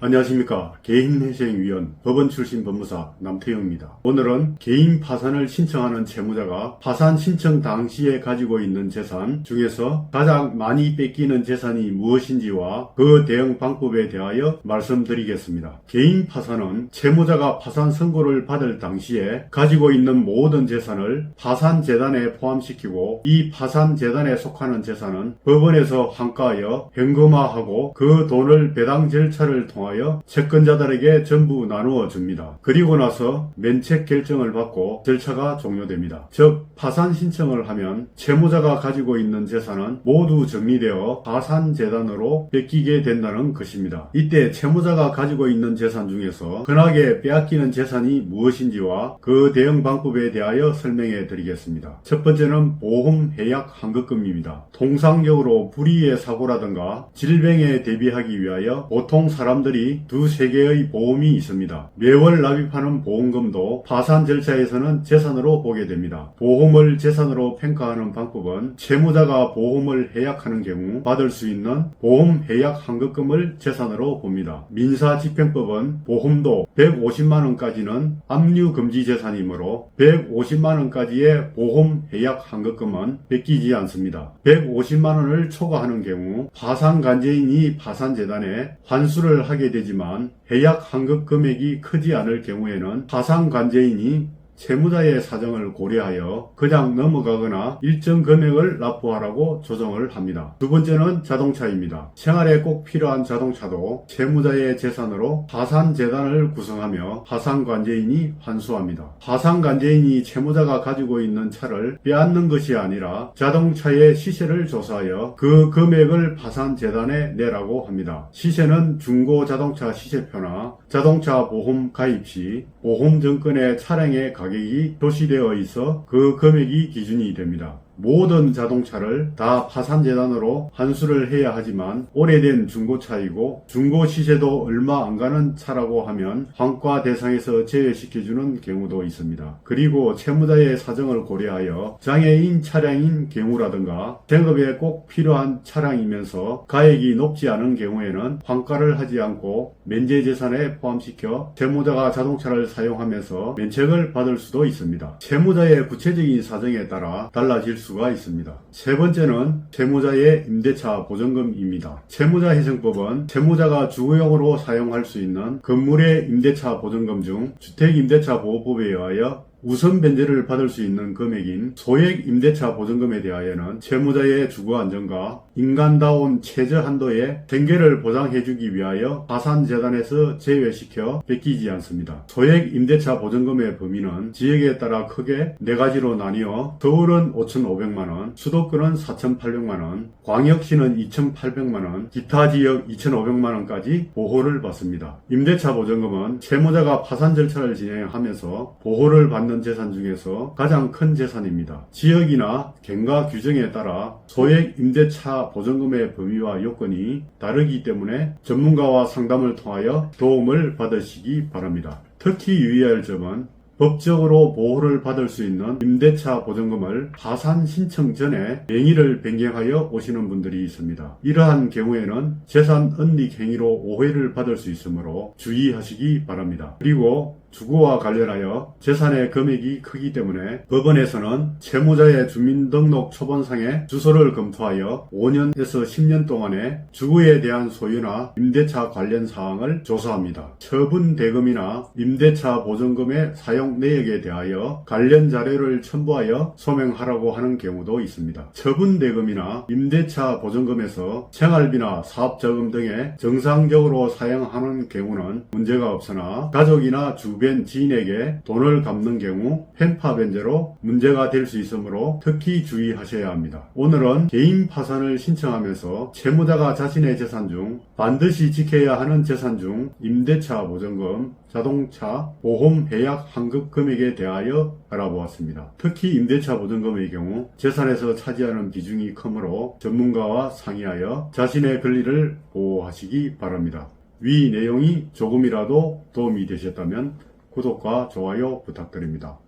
안녕하십니까. 개인회생위원 법원 출신 법무사 남태영입니다. 오늘은 개인 파산을 신청하는 채무자가 파산 신청 당시에 가지고 있는 재산 중에서 가장 많이 뺏기는 재산이 무엇인지와 그 대응 방법에 대하여 말씀드리겠습니다. 개인 파산은 채무자가 파산 선고를 받을 당시에 가지고 있는 모든 재산을 파산재단에 포함시키고 이 파산재단에 속하는 재산은 법원에서 환가하여 현금화하고 그 돈을 배당 절차를 통하여 채권자들에게 전부 나누어 줍니다. 그리고 나서 면책 결정을 받고 절차가 종료됩니다. 즉 파산 신청을 하면 채무자가 가지고 있는 재산은 모두 정리되어 파산재단으로 뺏기게 된다는 것입니다. 이때 채무자가 가지고 있는 재산 중에서 흔하게 빼앗기는 재산이 무엇인지와 그 대응 방법에 대하여 설명해 드리겠습니다. 첫 번째는 보험 해약 환급금입니다. 통상적으로 불의의 사고라든가 질병에 대비하기 위하여 보통 사람들이 두세 개의 보험이 있습니다. 매월 납입하는 보험금도 파산 절차에서는 재산으로 보게 됩니다. 보험을 재산으로 평가하는 방법은 채무자가 보험을 해약하는 경우 받을 수 있는 보험 해약 환급금을 재산으로 봅니다. 민사집행법은 보험도 150만원까지는 압류금지 재산이므로 150만원까지의 보험 해약 환급금은 뺏기지 않습니다. 150만원을 초과하는 경우 파산관제인이 파산재단에 환수를 하게 되지만 해약 환급 금액이 크지 않을 경우에는 파산관제인이 채무자의 사정을 고려하여 그냥 넘어가거나 일정 금액을 납부하라고 조정을 합니다. 두 번째는 자동차입니다. 생활에 꼭 필요한 자동차도 채무자의 재산으로 파산재단을 구성하며 파산관제인이 환수합니다. 파산관제인이 채무자가 가지고 있는 차를 빼앗는 것이 아니라 자동차의 시세를 조사하여 그 금액을 파산재단에 내라고 합니다. 시세는 중고자동차 시세표나 자동차 보험 가입 시 보험증권의 차량의 가격이 표시되어 있어 그 금액이 기준이 됩니다. 모든 자동차를 다 파산재단으로 환수를 해야 하지만 오래된 중고차이고 중고 시세도 얼마 안 가는 차라고 하면 환가 대상에서 제외시켜주는 경우도 있습니다. 그리고 채무자의 사정을 고려하여 장애인 차량인 경우라든가 생업에 꼭 필요한 차량이면서 가액이 높지 않은 경우에는 환가를 하지 않고 면제재산에 포함시켜 채무자가 자동차를 사용하면서 면책을 받을 수도 있습니다. 채무자의 구체적인 사정에 따라 달라질 수가 있습니다. 세 번째는 채무자의 임대차 보증금입니다. 채무자회생법은 채무자가 주거용으로 사용할 수 있는 건물의 임대차 보증금 중 주택임대차보호법에 의하여 우선 변제를 받을 수 있는 금액인 소액 임대차 보증금에 대하여는 채무자의 주거 안정과 인간다운 최저 한도의 생계를 보장해주기 위하여 파산재단에서 제외시켜 뺏기지 않습니다. 소액 임대차 보증금의 범위는 지역에 따라 크게 네 가지로 나뉘어 서울은 5,500만원, 수도권은 4,800만원, 광역시는 2,800만원, 기타 지역 2,500만원까지 보호를 받습니다. 임대차 보증금은 채무자가 파산 절차를 진행하면서 보호를 받는 재산 중에서 가장 큰 재산입니다. 지역이나 경과 규정에 따라 소액 임대차 보증금의 범위와 요건이 다르기 때문에 전문가와 상담을 통하여 도움을 받으시기 바랍니다. 특히 유의할 점은 법적으로 보호를 받을 수 있는 임대차 보증금을 파산 신청 전에 명의를 변경하여 오시는 분들이 있습니다. 이러한 경우에는 재산 은닉 행위로 오해를 받을 수 있으므로 주의하시기 바랍니다. 그리고 주거와 관련하여 재산의 금액이 크기 때문에 법원에서는 채무자의 주민등록 초본상의 주소를 검토하여 5년에서 10년 동안의 주거에 대한 소유나 임대차 관련 사항을 조사합니다. 처분대금이나 임대차 보증금의 사용 내역에 대하여 관련 자료를 첨부하여 소명하라고 하는 경우도 있습니다. 처분대금이나 임대차 보증금에서 생활비나 사업자금 등에 정상적으로 사용하는 경우는 문제가 없으나 가족이나 주변 지인에게 돈을 갚는 경우 편파 변제로 문제가 될 수 있으므로 특히 주의하셔야 합니다. 오늘은 개인 파산을 신청하면서 채무자가 자신의 재산 중 반드시 지켜야 하는 재산 중 임대차 보증금, 자동차, 보험 해약 환급 금액에 대하여 알아보았습니다. 특히 임대차 보증금의 경우 재산에서 차지하는 비중이 크므로 전문가와 상의하여 자신의 권리를 보호하시기 바랍니다. 위 내용이 조금이라도 도움이 되셨다면 구독과 좋아요 부탁드립니다.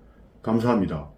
감사합니다.